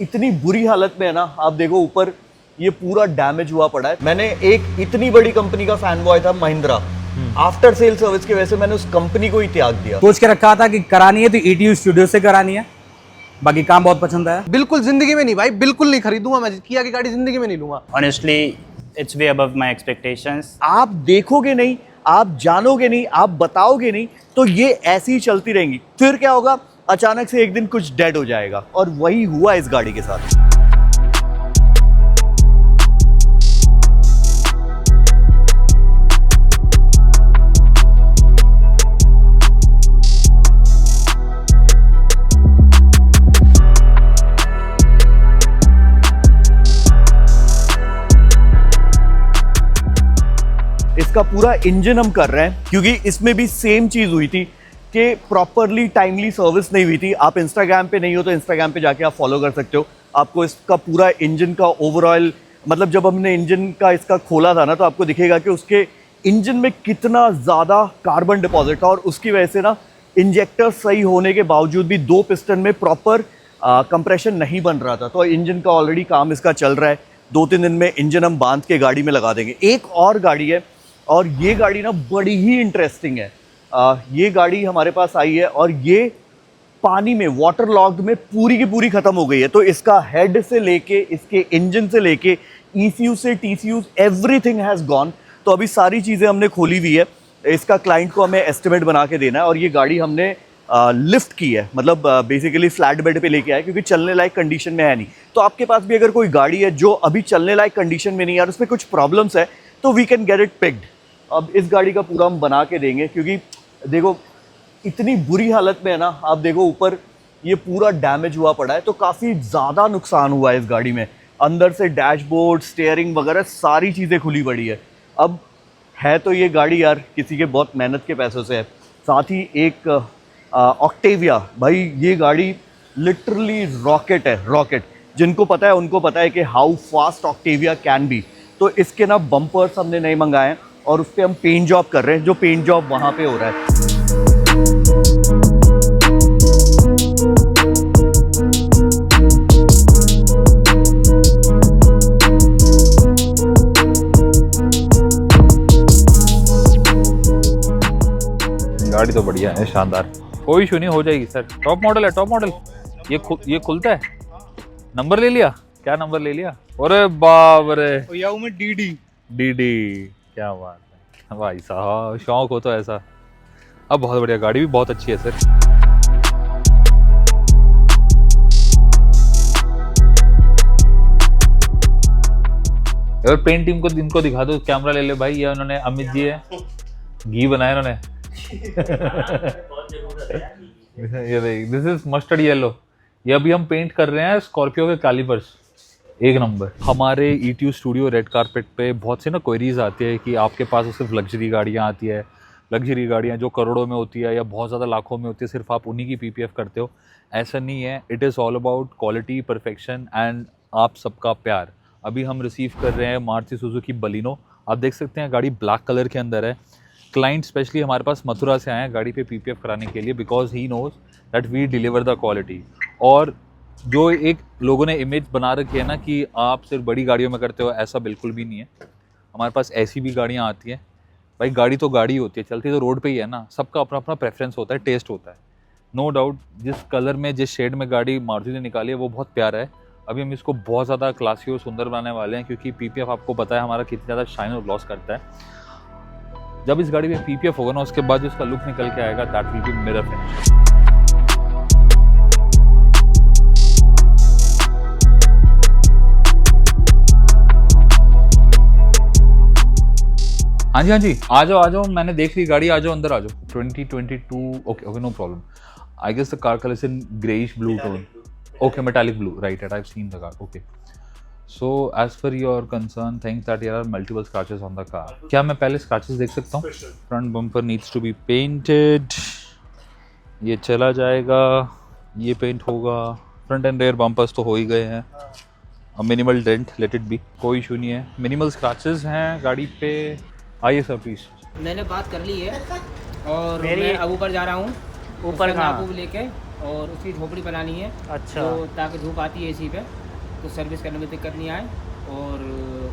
इतनी बुरी हालत में है ना, आप देखो ऊपर ये पूरा डैमेज हुआ पड़ा है। मैंने एक इतनी बड़ी कंपनी का फैन बॉय था, महिंद्रा। आफ्टर सेल सर्विस की वजह से मैंने उस कंपनी को ही त्याग दिया। सोच के रखा था कि करानी है तो ETU स्टूडियो से करानी है, बाकी काम बहुत पसंद आया। बिल्कुल जिंदगी में नहीं भाई, बिल्कुल नहीं खरीदूंगा मैं किया की गाड़ी, जिंदगी में नहीं लूंगा। Honestly, it's way above my expectations. आप देखोगे नहीं, आप जानोगे नहीं, आप बताओगे नहीं, तो ये ऐसी ही चलती रहेंगी। फिर क्या होगा, अचानक से एक दिन कुछ डेड हो जाएगा, और वही हुआ इस गाड़ी के साथ। इसका पूरा इंजन हम कर रहे हैं क्योंकि इसमें भी सेम चीज हुई थी कि प्रॉपरली टाइमली सर्विस नहीं हुई थी। आप इंस्टाग्राम पे नहीं हो तो इंस्टाग्राम पे जाके आप फॉलो कर सकते हो। आपको इसका पूरा इंजन का ओवरऑल, मतलब जब हमने इंजन का इसका खोला था ना, तो आपको दिखेगा कि उसके इंजन में कितना ज़्यादा कार्बन डिपॉजिट था, और उसकी वजह से ना इंजेक्टर सही होने के बावजूद भी 2 पिस्टन में प्रॉपर कंप्रेशन नहीं बन रहा था। तो इंजन का ऑलरेडी काम इसका चल रहा है। 2-3 दिन में इंजन हम बांध के गाड़ी में लगा देंगे। एक और गाड़ी है, और ये गाड़ी ना बड़ी ही इंटरेस्टिंग है। ये गाड़ी हमारे पास आई है और ये पानी में, वाटर लॉग्ड में पूरी की पूरी ख़त्म हो गई है। तो इसका हेड से लेके, इसके इंजन से लेके, ECU से TCU, एवरीथिंग हैज़ गॉन। तो अभी सारी चीज़ें हमने खोली हुई है। इसका क्लाइंट को हमें एस्टिमेट बना के देना है, और ये गाड़ी हमने लिफ्ट की है, मतलब बेसिकली फ्लैट बेड पे लेके आए, क्योंकि चलने लायक कंडीशन में है नहीं। तो आपके पास भी अगर कोई गाड़ी है जो अभी चलने लायक कंडीशन में नहीं है और उसमें कुछ प्रॉब्लम्स है, तो we can get it picked. अब इस गाड़ी का पूरा हम बना के देंगे, क्योंकि देखो इतनी बुरी हालत में है ना। आप देखो ऊपर ये पूरा डैमेज हुआ पड़ा है, तो काफ़ी ज़्यादा नुकसान हुआ है इस गाड़ी में। अंदर से डैशबोर्ड, स्टीयरिंग वगैरह सारी चीज़ें खुली पड़ी है। अब है तो ये गाड़ी यार किसी के बहुत मेहनत के पैसों से है। साथ ही एक ऑक्टेविया, भाई ये गाड़ी लिटरली रॉकेट है, रॉकेट। जिनको पता है उनको पता है कि how fast Octavia can be. तो इसके ना बम्पर्स हमने नए मंगाए हैं, और उस पर हम पेंट जॉब कर रहे हैं, जो पेंट जॉब वहाँ पे हो रहा है। गाड़ी तो बढ़िया है, शानदार, कोई इशू नहीं, हो जाएगी सर। टॉप मॉडल है, टॉप मॉडल। ये खुलता है। नंबर ले लिया? क्या नंबर ले लिया? अरे बाप रे, DD, क्या बात है भाई साहब, शौक हो तो ऐसा। अब बहुत बढ़िया, गाड़ी भी बहुत अच्छी है सर। अगर पेंट टीम को इनको दिखा दो, कैमरा ले ले भाई। ये उन्होंने अमित जी है, घी बनाया उन्होंने। ये दिस इज मस्टर्ड येलो। ये अभी हम पेंट कर रहे हैं स्कॉर्पियो के कैलिपर्स, एक नंबर। हमारे ETU स्टूडियो रेड कारपेट पे बहुत से ना क्वेरीज आती है कि आपके पास सिर्फ लग्जरी गाड़ियाँ आती है, लग्जरी गाड़ियाँ जो करोड़ों में होती है या बहुत ज़्यादा लाखों में होती है, सिर्फ आप उन्हीं की PPF करते हो। ऐसा नहीं है। It is all about quality, perfection and आप सबका प्यार। अभी हम रिसीव कर रहे हैं मारुति सुजुकी बलिनो। आप देख सकते हैं गाड़ी ब्लैक कलर के अंदर है। क्लाइंट स्पेशली हमारे पास मथुरा से आए हैं गाड़ी पे PPF कराने के लिए, because he knows that we deliver the quality. और जो एक लोगों ने इमेज बना रखी है ना कि आप सिर्फ बड़ी गाड़ियों में करते हो, ऐसा बिल्कुल भी नहीं है। हमारे पास ऐसी भी गाड़ियाँ आती हैं। भाई गाड़ी तो गाड़ी होती है, चलती तो रोड पे ही है ना। सबका अपना अपना प्रेफरेंस होता है, टेस्ट होता है, नो डाउट। जिस कलर में, जिस शेड में गाड़ी मारुति ने निकाली है वो बहुत प्यारा है। अभी हम इसको बहुत ज़्यादा क्लासी और सुंदर बनाने वाले हैं, क्योंकि PPF आपको पता है हमारा कितनी ज़्यादा शाइन और ग्लॉस करता है। जब इस गाड़ी में PPF होगा ना, उसके बाद जो इसका लुक निकल के आएगा, that will be mirror finish. हाँ जी, आ जाओ, मैंने देख ली गाड़ी, आ जाओ अंदर, आ जाओ। 2022, okay, no problem. I guess the car colour is in greyish blue tone. Okay, metallic blue, right, I have seen the car, okay. So as per your concern, thinks that there are multiple scratches on the car. क्या मैं पहले scratches देख सकता हूँ? Front bumper needs to be painted. ये चला जाएगा, ये पेंट होगा। Front and rear bumpers तो हो ही गए हैं। Minimal dent, let it be, कोई इशू नहीं है। Minimal scratches हैं गाड़ी पे। आइए सर प्लीज। मैंने बात कर ली है और मैं अब ऊपर जा रहा हूँ, ऊपर का लेके और उसकी झोपड़ी बनानी है। अच्छा। तो ताकि धूप आती है एसी पे तो सर्विस करने में दिक्कत नहीं आए और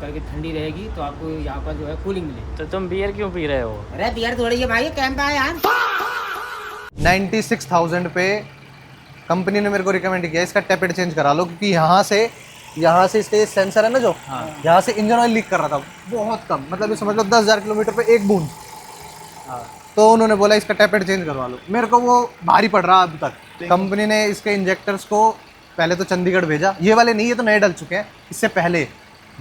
करके ठंडी रहेगी तो आपको यहाँ पर जो है कूलिंग मिले। तो तुम बियर क्यों पी रहे हो? अरे बियर थोड़ी है भाई, कैंप आया यार। 96,000 पे कंपनी ने मेरे को रिकमेंड किया इसका टैपेड चेंज करा लो, क्योंकि यहाँ से इसका ये सेंसर है ना जो, यहाँ से इंजन ऑयल लीक कर रहा था बहुत कम, मतलब ये समझ लो 10,000 किलोमीटर पे एक बूंद। तो उन्होंने बोला इसका टैपेड चेंज करवा लो। मेरे को वो भारी पड़ रहा अब तक। कंपनी ने इसके इंजेक्टर्स को पहले तो चंडीगढ़ भेजा, ये वाले नहीं, ये तो नए डल चुके हैं। इससे पहले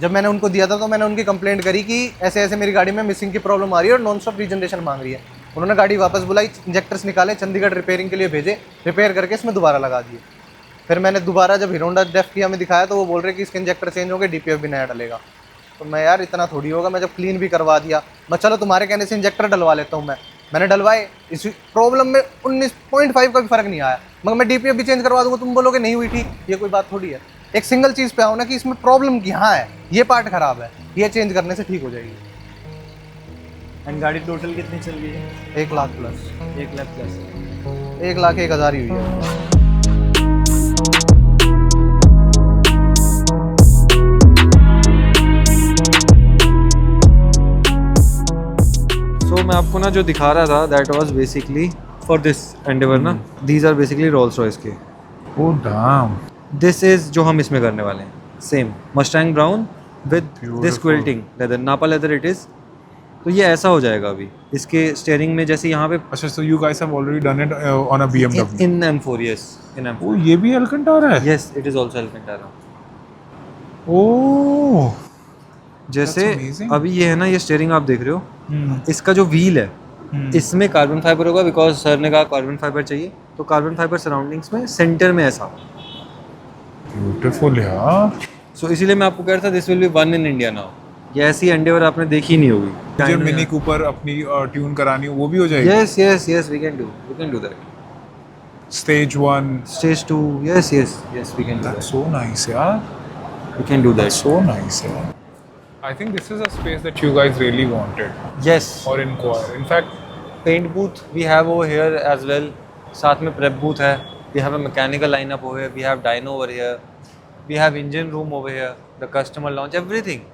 जब मैंने उनको दिया था तो मैंने उनकी कंप्लेंट करी कि ऐसे ऐसे मेरी गाड़ी में मिसिंग की प्रॉब्लम आ रही है और नॉन स्टॉप रीजनरेशन मांग रही है। उन्होंने गाड़ी वापस बुलाई, इंजेक्टर्स निकाले, चंडीगढ़ रिपेयरिंग के लिए भेजे, रिपेयर करके इसमें दोबारा लगा दिए। फिर मैंने दोबारा जब हीरोंडा डेफ किया में दिखाया तो वो बोल रहे कि इसके इंजेक्टर चेंज होंगे, डीपीएफ भी नया डलेगा। तो मैं यार इतना थोड़ी होगा, मैं जब क्लीन भी करवा दिया, मैं चलो तुम्हारे कहने से इंजेक्टर डलवा लेता हूँ। मैंने डलवाए, इस प्रॉब्लम में 19.5 का भी फर्क नहीं आया, मगर मैं डीपीएफ भी चेंज करवा दूंगा, तुम बोलोगे नहीं हुई ठीक। ये कोई बात थोड़ी है। एक सिंगल चीज़ पे आओ ना कि इसमें प्रॉब्लम यहाँ है, ये पार्ट खराब है, ये चेंज करने से ठीक हो जाएगी। एंड गाड़ी टोटल कितनी चल गई है? 1 लाख प्लस। 1 लाख प्लस। 1,01,000 ही हुई है। तो मैं आपको ना जो दिखा रहा था that was basically for this endeavour ना, these are basically Rolls Royce के। Oh dam. दिस इज जो हम इसमें करने वाले हैं, same Mustang brown with this quilting leather, नापा लेदर इट इज। तो ये ऐसा हो जाएगा अभी इसके स्टीयरिंग में, जैसे यहाँ पे। अच्छा, so you guys have already done it on a BMW in M4, yes, in M4। ओह, ये भी अल्कंटारा है? Yes, it is also Alcantara. ओह, जैसे That's amazing. अभी ये है ना, ये स्टीयरिंग आप देख रहे हो, इसका जो व्हील है इसमें कार्बन फाइबर होगा, बिकॉज सर ने कहा कार्बन फाइबर चाहिए, तो कार्बन फाइबर सराउंडिंग्स में सेंटर में ऐसा। ब्यूटीफुल यार। सो इसीलिए मैं आपको कह रहा था this will be one in India now. ये ऐसी एंडेवर आपने देखी नहीं होगी। मुझे मिनी कूपर अपनी ट्यून करानी हो, वो भी हो जाएगी? Yes yes yes, we can do that. Stage 1, stage 2, yes yes yes, we can do that. So nice यार, we can do that. So nice यार। I think this is a space that you guys really wanted. Yes. Or inquire. In fact, paint booth we have over here as well. साथ में prep booth है. We have a mechanical lineup over here. We have dyno over here. We have engine room over here. The customer lounge, everything.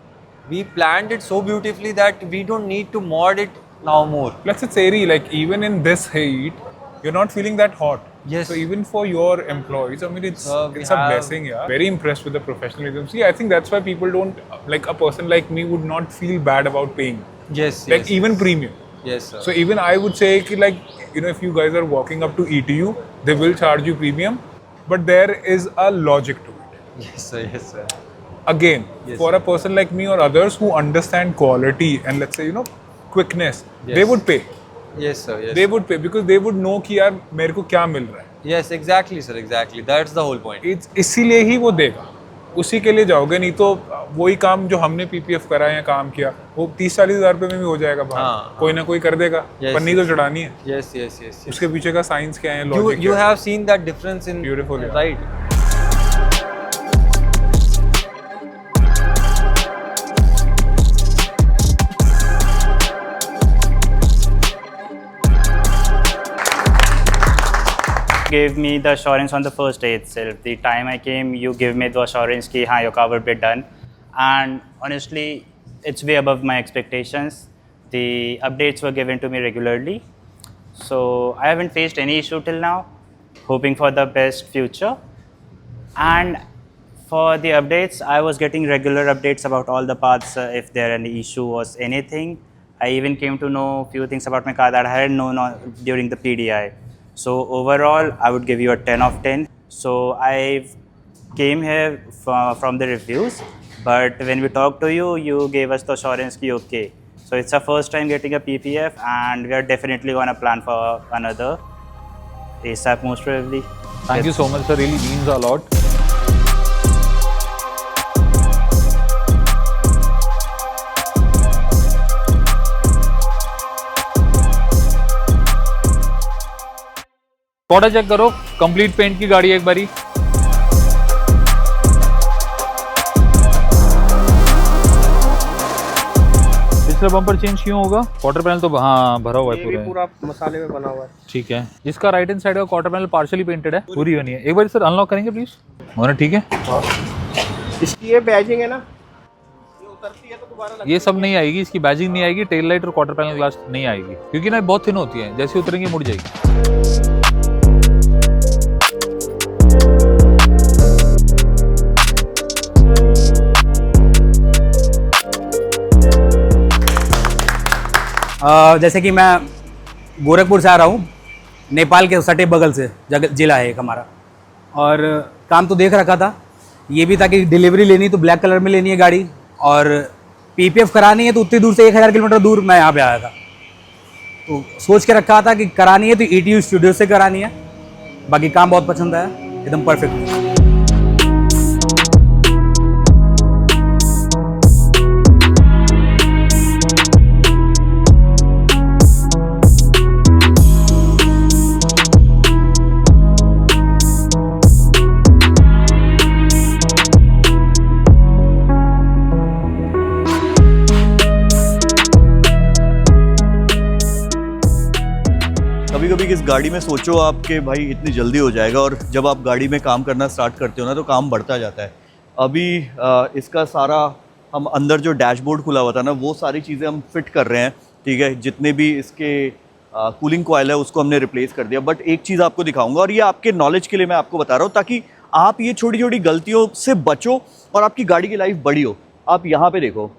We planned it so beautifully that we don't need to mod it now more. plus it's airy. Like even in this heat, you're not feeling that hot. Yes. So even for your employees, I mean, it's we a have- blessing. Yeah. Very impressed with the professionalism. See, I think that's why people don't like a person like me would not feel bad about paying. Yes. Like yes, even premium. Yes sir. So even I would say ki, like, you know, if you guys are walking up to ETU, they will charge you premium, but there is a logic to it. Yes sir. Yes sir. Again, Yes, for a person like me or others who understand quality and let's say, you know, quickness, they Yes. would pay. Yes sir. Yes. They would pay because they would know कि यार मेरे को क्या मिल रहा है। Yes, exactly sir. Exactly. That's the whole point. इसीलिए ही वो देगा, उसी के लिए जाओगे। नहीं तो वही काम जो हमने PPF करा या काम किया वो 30-40 हज़ार रुपये में भी हो जाएगा बाहर। हाँ, कोई ना कोई कर देगा, Yes, पन्नी तो चढ़ानी है। Yes yes yes. yes. उसके पीछे का साइंस क्या है, You लॉजिक you क्या है। have seen that difference in Beautiful, yeah. right? Gave me the assurance on the first day itself. The time I came, you gave me the assurance कि हाँ, your car will be done. And honestly, it's way above my expectations. The updates were given to me regularly. So I haven't faced any issue till now. Hoping for the best future. And for the updates, I was getting regular updates about all the parts, if there any issue was anything. I even came to know a few things about my car that I hadn't known during the PDI. So overall, I would give you a 10 of 10. So I came here from the reviews, but when we talked to you, you gave us the assurance ki okay. So it's our first time getting a PPF, and we are definitely going to plan for another ASAP most probably. Thank you so much, sir. Really means a lot. थोड़ा check करो, complete paint की गाड़ी है एक बारी। तीसरा bumper change क्यों होगा? क्वार्टर पैनल तो हाँ भरा हुआ है पूरा। पूरा मसाले में बना हुआ है। ठीक है, जिसका राइट हैंड साइड का क्वार्टर पैनल पार्शियली पेंटेड है, पूरी बनी है। एक बार सर अनलॉक करेंगे प्लीज। होना ठीक है। इसकी ये बैजिंग है ना, ये उतरती है तो दोबारा ये सब नहीं आएगी, इसकी बैजिंग नहीं आएगी, टेल लाइट और क्वार्टर पैनल ग्लास नहीं आएगी, क्योंकि ना बहुत थिन होती है, जैसे उतरेंगे मुड़ जाएगी। जैसे कि मैं गोरखपुर से आ रहा हूँ, नेपाल के सटे बगल से जिला है एक हमारा, और काम तो देख रखा था। ये भी था कि डिलीवरी लेनी तो ब्लैक कलर में लेनी है गाड़ी, और पीपीएफ करानी है तो उतनी दूर से 1000 किलोमीटर दूर मैं यहाँ पे आया था। तो सोच के रखा था कि करानी है तो ETU स्टूडियो से करानी है। बाकी काम बहुत पसंद आया, एकदम परफेक्ट। कभी कभी इस गाड़ी में सोचो आप कि भाई इतनी जल्दी हो जाएगा, और जब आप गाड़ी में काम करना स्टार्ट करते हो ना तो काम बढ़ता जाता है। अभी इसका सारा हम अंदर जो डैशबोर्ड खुला हुआ था ना, वो सारी चीज़ें हम फिट कर रहे हैं, ठीक है। जितने भी इसके कूलिंग कॉइल है उसको हमने रिप्लेस कर दिया। बट एक चीज़ आपको दिखाऊंगा, और ये आपके नॉलेज के लिए मैं आपको बता रहा हूँ, ताकि आप ये छोटी छोटी गलतियों से बचो और आपकी गाड़ी की लाइफ बड़ी हो। आप यहाँ पे देखो,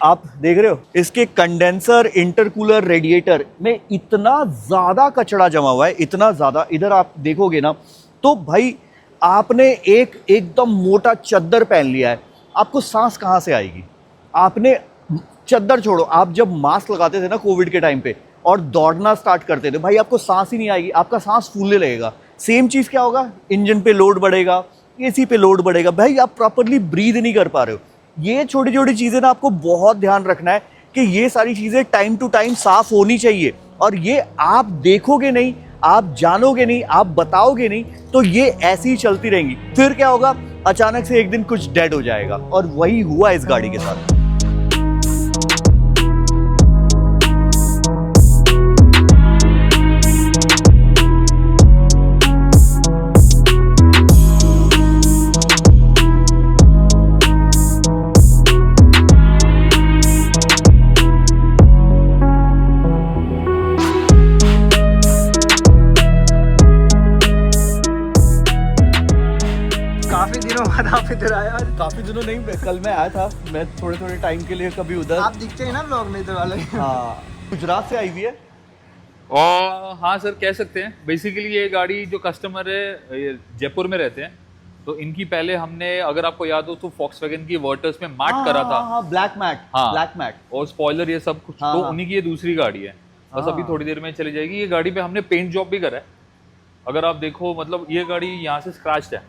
आप देख रहे हो इसके कंडेंसर, इंटरकूलर, रेडिएटर में इतना ज़्यादा कचरा जमा हुआ है, इतना ज़्यादा। इधर आप देखोगे ना तो भाई आपने एकदम मोटा चद्दर पहन लिया है, आपको सांस कहाँ से आएगी? आपने चद्दर छोड़ो, आप जब मास्क लगाते थे ना कोविड के टाइम पे और दौड़ना स्टार्ट करते थे, भाई आपको सांस ही नहीं आएगी, आपका सांस फूलने लगेगा। सेम चीज़ क्या होगा? इंजन पे लोड बढ़ेगा, एसी पे लोड बढ़ेगा, भाई आप प्रॉपरली ब्रीद नहीं कर पा रहे हो। ये छोटी छोटी चीज़ें ना आपको बहुत ध्यान रखना है कि ये सारी चीज़ें टाइम टू टाइम साफ होनी चाहिए। और ये आप देखोगे नहीं, आप जानोगे नहीं, आप बताओगे नहीं, तो ये ऐसी ही चलती रहेंगी। फिर क्या होगा? अचानक से एक दिन कुछ डेड हो जाएगा, और वही हुआ इस गाड़ी के साथ। काफी दिनों बाद आप इधर आया। काफ़ी दिनों नहीं, कल मैं आया था, मैं थोड़े थोड़े टाइम के लिए कभी उधर। आप दिखते हैं ना ब्लॉग में इधर वाले। हाँ, गुजरात से आई हुई है। और हाँ सर, कह सकते हैं। बेसिकली ये गाड़ी जो कस्टमर है ये जयपुर में रहते हैं, तो इनकी पहले हमने, अगर आपको याद हो तो Volkswagen की वर्टस में मैट करा था। हाँ, ब्लैक मैट। हाँ, ब्लैक मैट और स्पॉइलर ये सब कुछ। हाँ, तो हाँ। उन्हीं की ये दूसरी गाड़ी है, बस अभी थोड़ी देर में चली जाएगी। ये गाड़ी पे हमने पेंट जॉब भी करा है, अगर आप देखो, मतलब ये गाड़ी यहाँ से स्क्रैच्ड है।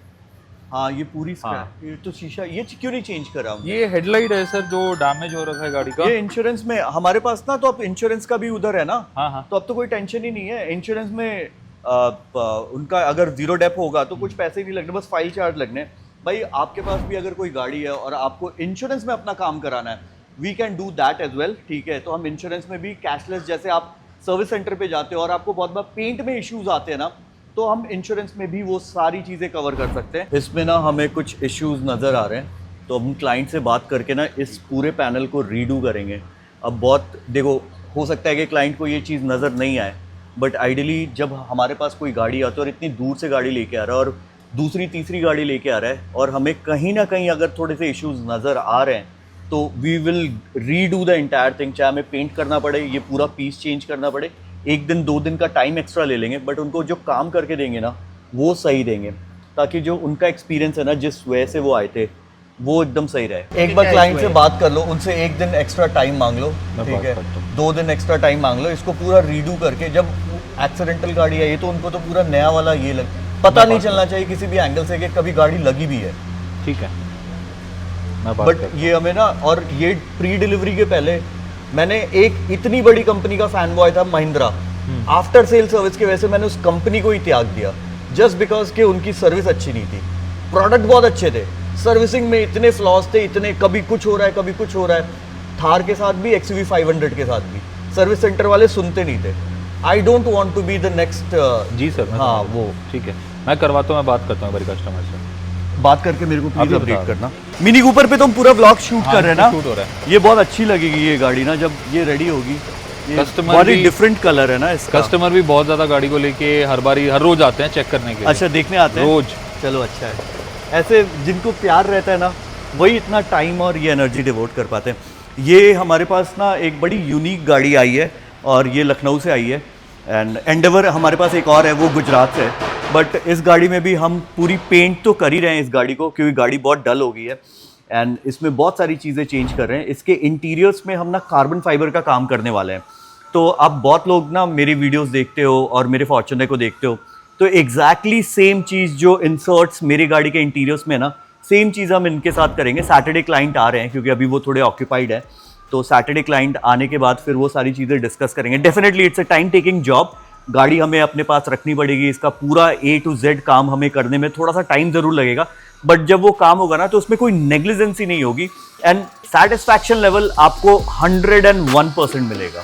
हाँ, ये पूरी हाँ। ये तो शीशा, ये क्यों नहीं चेंज करा हमने? ये हेडलाइट है सर जो डैमेज हो रखा है गाड़ी का। ये इंश्योरेंस में हमारे पास ना, तो अब इंश्योरेंस का भी उधर है ना। हाँ हाँ, तो अब तो कोई टेंशन ही नहीं है इंश्योरेंस में। उनका अगर जीरो डेप होगा तो कुछ पैसे नहीं लगने, बस फाइल चार्ज लगने। भाई आपके पास भी अगर कोई गाड़ी है और आपको इंश्योरेंस में अपना काम कराना है, we can do that as well, ठीक है। तो हम इंश्योरेंस में भी कैशलेस, जैसे आप सर्विस सेंटर पे जाते हो और आपको बहुत बार पेंट में इश्यूज आते हैं ना, तो हम इंश्योरेंस में भी वो सारी चीज़ें कवर कर सकते हैं। इसमें ना हमें कुछ इश्यूज नज़र आ रहे हैं, तो हम क्लाइंट से बात करके ना इस पूरे पैनल को रीडू करेंगे। अब बहुत देखो, हो सकता है कि क्लाइंट को ये चीज़ नज़र नहीं आए, बट आइडियली जब हमारे पास कोई गाड़ी आती है और इतनी दूर से गाड़ी लेके आ रहा है और दूसरी तीसरी गाड़ी लेके आ रहा है, और हमें कहीं ना कहीं अगर थोड़े से इश्यूज नज़र आ रहे हैं, तो we will redo the entire thing. चाहे हमें पेंट करना पड़े, ये पूरा पीस चेंज करना पड़े, 1 दिन 2 दिन का टाइम एक्स्ट्रा ले लेंगे, बट उनको जो काम करके देंगे ना वो सही देंगे, ताकि जो उनका एक्सपीरियंस है ना, जिस वजह से वो आए थे, वो एकदम सही रहे। एक बार क्लाइंट से बात कर लो, उनसे 1 दिन एक्स्ट्रा टाइम मांग लो, ठीक है, 2 दिन एक्स्ट्रा टाइम मांग लो, इसको पूरा रीडू करके। जब एक्सीडेंटल गाड़ी आई तो उनको तो पूरा नया वाला ये पता नहीं चलना चाहिए किसी भी एंगल से कि कभी गाड़ी लगी भी है, ठीक है, मैं बात बट करता ये हमें ना, और ये प्री डिलीवरी के पहले मैंने एक इतनी बड़ी कंपनी का फैन बॉय था, महिंद्रा। आफ्टर सेल सर्विस की वजह से मैंने उस कंपनी को ही त्याग दिया, जस्ट बिकॉज कि उनकी सर्विस अच्छी नहीं थी। प्रोडक्ट बहुत अच्छे थे, सर्विसिंग में इतने फ्लॉज थे, इतने, कभी कुछ हो रहा है कभी कुछ हो रहा है। थार के साथ भी, XUV 500 के साथ भी। सर्विस सेंटर वाले सुनते नहीं थे। I don't want to be the next. जी सर, मैं हाँ समझ वो रहा हूँ। ठीक है, मैं करवाता हूँ, मैं बात करता हूँ मेरे कस्टमर से। बात करके मेरे को प्लीज आप अपडेट बता। करना। मिनी कूपर पे तुम पूरा ब्लॉग शूट हाँ, कर रहे हैं ना? शूट हो रहा है। ये बहुत अच्छी लगेगी ये गाड़ी ना, जब ये रेडी होगी। ये कस्टमर बहुत ही भी- डिफरेंट कलर है ना इसका। कस्टमर भी बहुत ज़्यादा गाड़ी को लेके हर रोज आते हैं चेक करने के लिए। अच्छा, देखने आते हैं रोज। चलो अच्छा है। ऐसे जिनको प्यार रहता है ना, वही इतना टाइम और ये एनर्जी डिवोट कर पाते हैं। ये हमारे पास ना एक बड़ी यूनिक गाड़ी आई है और ये लखनऊ से आई है। एंड एंडेवर हमारे पास एक और है, वो गुजरात से है। बट इस गाड़ी में भी हम पूरी पेंट तो कर ही रहे हैं इस गाड़ी को, क्योंकि गाड़ी बहुत डल हो गई है। एंड इसमें बहुत सारी चीज़ें चेंज कर रहे हैं। इसके इंटीरियर्स में हम ना कार्बन फाइबर का काम करने वाले हैं। तो आप बहुत लोग ना मेरी वीडियोस देखते हो और मेरे फॉर्च्यूनर को देखते हो, तो एग्जैक्टली सेम चीज़ जो इंसर्ट्स मेरी गाड़ी के इंटीरियर्स में ना, सेम चीज़ हम इनके साथ करेंगे। सैटरडे क्लाइंट आ रहे हैं क्योंकि अभी वो थोड़े ऑक्यूपाइड है, तो सैटरडे क्लाइंट आने के बाद फिर वो सारी चीज़ें डिस्कस करेंगे। Definitely it's a time taking job. गाड़ी हमें अपने पास रखनी पड़ेगी, इसका पूरा A to Z काम हमें करने में थोड़ा सा टाइम ज़रूर लगेगा, बट जब वो काम होगा ना तो उसमें कोई नेग्लिजेंसी नहीं होगी एंड सेटिस्फैक्शन लेवल आपको 101% मिलेगा।